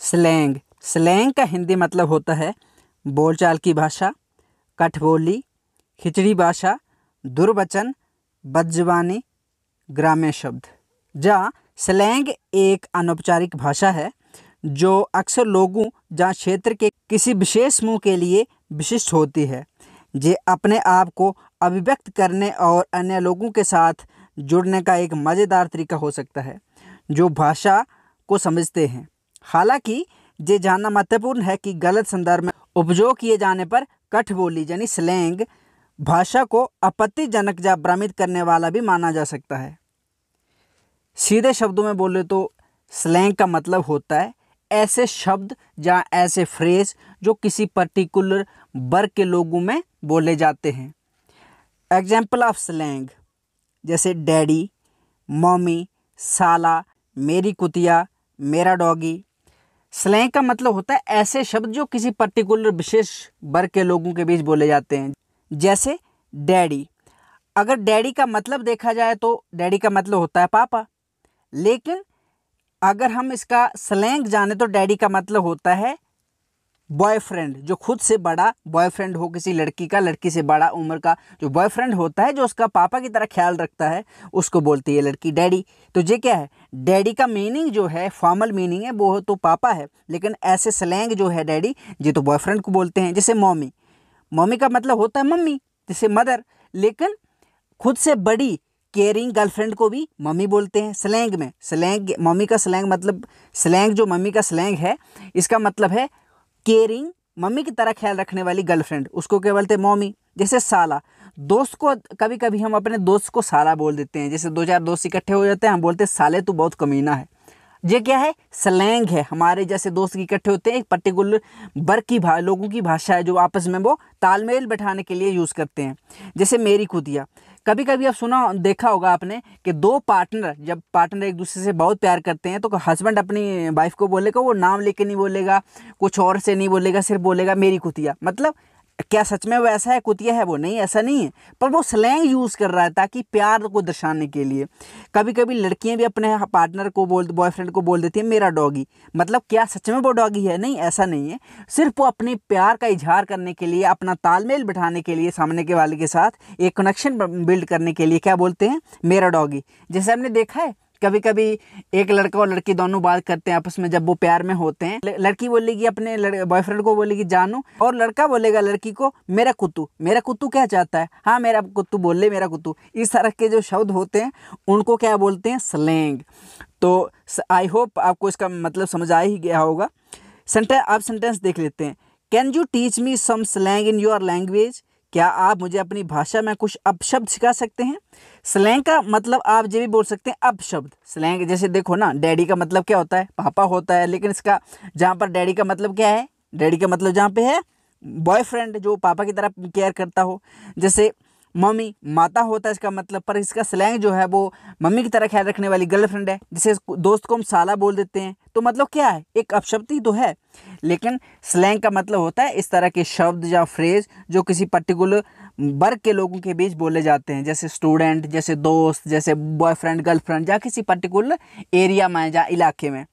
Slang. Slang का हिंदी मतलब होता है बोलचाल की भाषा, कठबोली, खिचड़ी भाषा, दुर्वचन, बदजुबानी, ग्राम्य शब्द। जहाँ स्लैंग एक अनौपचारिक भाषा है जो अक्सर लोगों या क्षेत्र के किसी विशेष समूह के लिए विशिष्ट होती है। ये अपने आप को अभिव्यक्त करने और अन्य लोगों के साथ जुड़ने का एक मज़ेदार तरीका हो सकता है जो भाषा को समझते हैं। हालांकि ये जानना महत्वपूर्ण है कि गलत संदर्भ में उपयोग किए जाने पर कठबोली यानी स्लैंग भाषा को आपत्तिजनक या भ्रमित करने वाला भी माना जा सकता है। सीधे शब्दों में बोले तो स्लैंग का मतलब होता है ऐसे शब्द या ऐसे फ्रेज जो किसी पर्टिकुलर वर्ग के लोगों में बोले जाते हैं। एग्जाम्पल ऑफ स्लैंग जैसे डैडी, मम्मी, साला, मेरी कुतिया, मेरा डॉगी। स्लैंग का मतलब होता है ऐसे शब्द जो किसी पर्टिकुलर विशेष वर्ग के लोगों के बीच बोले जाते हैं। जैसे डैडी, अगर डैडी का मतलब देखा जाए तो डैडी का मतलब होता है पापा, लेकिन अगर हम इसका स्लैंग जाने तो डैडी का मतलब होता है बॉयफ्रेंड, जो खुद से बड़ा बॉयफ्रेंड हो किसी लड़की का, लड़की से बड़ा उम्र का जो बॉयफ्रेंड होता है, जो उसका पापा की तरह ख्याल रखता है, उसको बोलती है लड़की डैडी। तो ये क्या है, डैडी का मीनिंग जो है फॉर्मल मीनिंग है वो तो पापा है, लेकिन ऐसे स्लैंग जो है डैडी ये तो बॉयफ्रेंड को बोलते हैं। जैसे मम्मी, मम्मी का मतलब होता है मम्मी, जैसे मदर, लेकिन खुद से बड़ी केयरिंग गर्लफ्रेंड को भी मम्मी बोलते हैं स्लैंग में। स्लैंग मम्मी का स्लैंग मतलब स्लैंग जो मम्मी का स्लैंग है इसका मतलब है केयरिंग, मम्मी की तरह ख्याल रखने वाली गर्लफ्रेंड, उसको क्या बोलते हैं मम्मी। जैसे साला, दोस्त को कभी कभी हम अपने दोस्त को साला बोल देते हैं। जैसे 2-4 दोस्त इकट्ठे हो जाते हैं, हम बोलते हैं साले तू बहुत कमीना है। ये क्या है, स्लैंग है। हमारे जैसे दोस्त इकट्ठे होते हैं, एक पर्टिकुलर वर्ग की लोगों की भाषा है जो आपस में वो तालमेल बैठाने के लिए यूज़ करते हैं। जैसे मेरी कुतिया, कभी कभी आप सुना देखा होगा आपने कि दो पार्टनर, जब पार्टनर एक दूसरे से बहुत प्यार करते हैं तो हस्बैंड अपनी वाइफ को बोलेगा, वो नाम लेके नहीं बोलेगा, कुछ और से नहीं बोलेगा, सिर्फ बोलेगा मेरी कुतिया। मतलब क्या सच में वो ऐसा है, कुतिया है वो? नहीं, ऐसा नहीं है, पर वो स्लैंग यूज़ कर रहा है ताकि प्यार को दर्शाने के लिए। कभी कभी लड़कियां भी अपने पार्टनर को बॉयफ्रेंड को बोल देती है मेरा डॉगी। मतलब क्या सच में वो डॉगी है? नहीं, ऐसा नहीं है, सिर्फ वो अपने प्यार का इजहार करने के लिए, अपना तालमेल बिठाने के लिए, सामने के वाले के साथ एक कनेक्शन बिल्ड करने के लिए क्या बोलते हैं, मेरा डॉगी। जैसे हमने देखा है कभी कभी एक लड़का और लड़की दोनों बात करते हैं आपस में, जब वो प्यार में होते हैं, लड़की बोलेगी अपने बॉयफ्रेंड को बोलेगी जानू, और लड़का बोलेगा लड़की को मेरा कुत्तू। मेरा कुत्तू क्या चाहता है? हाँ मेरा कुत्तू बोल ले, मेरा कुत्तू। इस तरह के जो शब्द होते हैं उनको क्या बोलते हैं, स्लैंग। तो आई होप आपको इसका मतलब समझ आ ही गया होगा। आप सेंटेंस देख लेते हैं। Can you teach me some slang in your language? क्या आप मुझे अपनी भाषा में कुछ अपशब्द सिखा सकते हैं? स्लैंग का मतलब आप ये भी बोल सकते हैं अपशब्द। स्लैंग जैसे देखो ना, डैडी का मतलब क्या होता है, पापा होता है, लेकिन इसका जहाँ पर डैडी का मतलब क्या है, डैडी का मतलब जहाँ पे है बॉयफ्रेंड, जो पापा की तरह केयर करता हो। जैसे मम्मी, माता होता है इसका मतलब, पर इसका स्लैंग जो है वो मम्मी की तरह ख्याल रखने वाली गर्लफ्रेंड है। जैसे दोस्त को हम साला बोल देते हैं, तो मतलब क्या है, एक अपशब्द ही तो है, लेकिन स्लैंग का मतलब होता है इस तरह के शब्द या फ्रेज जो किसी पर्टिकुलर वर्ग के लोगों के बीच बोले जाते हैं। जैसे स्टूडेंट, जैसे दोस्त, जैसे बॉयफ्रेंड गर्लफ्रेंड, या किसी पर्टिकुलर एरिया में या इलाके में।